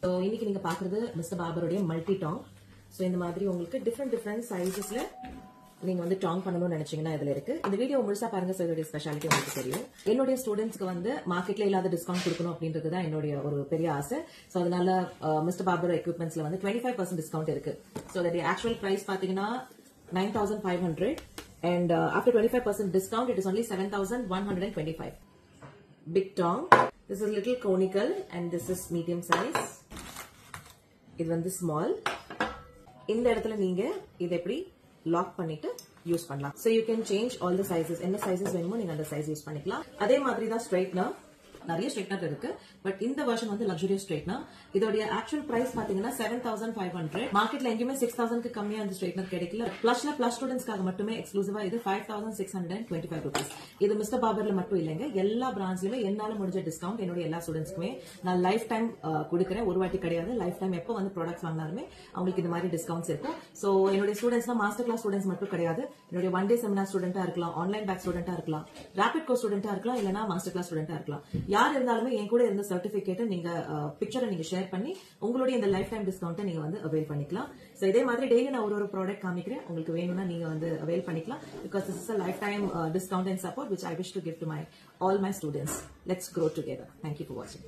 So இன்னைக்கு நீங்க பாக்குறது மிஸ்டர் பார்பருடைய மல்டி டாங். சோ இந்த மாதிரி உங்களுக்கு டிஃபரெண்ட் சைஸஸ்ல நீங்க வந்து டாங் பண்ணணும்னு நினைச்சீங்கன்னா இதுல இருக்கு. இந்த வீடியோ முழுசா பாருங்க, சோ இதோட ஸ்பெஷாலிட்டி உங்களுக்கு தெரியும். என்னுடைய ஸ்டூடெண்ட்ஸ்க்கு வந்து மார்க்கெட்ல இல்லாத டிஸ்கவுண்ட் கொடுக்கணும் அப்படின்றது தான் என்னுடைய ஒரு பெரிய ஆசை. சோ அதனால மிஸ்டர் பார்பர் எக்யூப்மெண்ட்ஸ்ல வந்து 25% டிஸ்கவுண்ட் இருக்கு. சோ அதோட ஆக்சுவல் பிரைஸ் பாத்தீங்கன்னா 9,500 and after 25% discount it is only 7,125. Big tongue. This is little conical and this is medium size. இது வந்து small. இந்த இடத்துல நீங்க இதை எப்படி லாக் பண்ணிட்டு யூஸ் பண்ணலாம். So you can change all the sizes. என்ன sizes வேணுமோ நீங்க அந்த size யூஸ் பண்ணிக்கலாம். அதே மாதிரி தான் straightener. நிறைய ஸ்ட்ரைட்னர் இருக்கு, பட் இந்த வெர்ஷன் வந்து லக்ஸூரியஸ் ஸ்ட்ரைட்னர். இதோட ஆக்சுவல் பிரைஸ் பாத்தீங்கன்னா 7,500. மார்க்கெட்ல எங்கேயுமே 6,000க்கு கம்மியா அந்த ஸ்ட்ரைட்னர் கிடைக்கல. பிளஸ் ஸ்டூடெண்ட்ஸ்க்காக மட்டுமே எக்ஸ்க்ளூசிவா இது 5,625 rupees. இது மிஸ்டர் பார்பர்ல மட்டும் இல்லைங்க, எல்லா பிராண்ட்ஸ்லயுமே என்னால முடிஞ்ச டிஸ்கவுண்ட் என்னோட எல்லா ஸ்டூடெண்ட்ஸ்க்குமே நான் லைஃப் டைம் கொடுக்குறேன். ஒரு வாட்டி கிடையாது, லைஃப் டைம் எப்போ வந்து ப்ராடக்ட்ஸ் வாங்கினாலுமே அவங்களுக்கு இந்த மாதிரி டிஸ்கவுண்ட்ஸ் இருக்கும். சோ என்னுடைய ஸ்டூடெண்ட்ஸ்லாம் மாஸ்டர் கிளாஸ் ஸ்டூடெண்ட்ஸ் மட்டும் கிடையாது, என்னுடைய 1 day செமினார் ஸ்டூடெண்டா இருக்கலாம், ஆன்லைன் பேக் ஸ்டூடெண்டா இருக்கலாம், ரேபிட் கோர்ஸ் ஸ்டூடெண்டா இருக்கலாம், இல்லனா மாஸ்டர் கிளாஸ் ஸ்டூடெண்டா இருக்கலாம். யார் இருந்தாலுமே என் கூட இருந்த சர்டிபிகேட் நீங்க பிக்சரை நீங்க ஷேர் பண்ணி உங்களுடைய இந்த லைஃப் டைம் டிஸ்கவுண்ட் நீங்க வந்து அவைல் பண்ணிக்கலாம். சோ இதே மாதிரி டெய்லி நான் ஒரு ப்ராடக்ட் காமிக்கிறேன், உங்களுக்கு வேணும்னா நீங்க வந்து அவைல் பண்ணிக்கலாம். Because this is a lifetime discount and support which I wish to give to all my students. Let's grow together. Thank you for watching.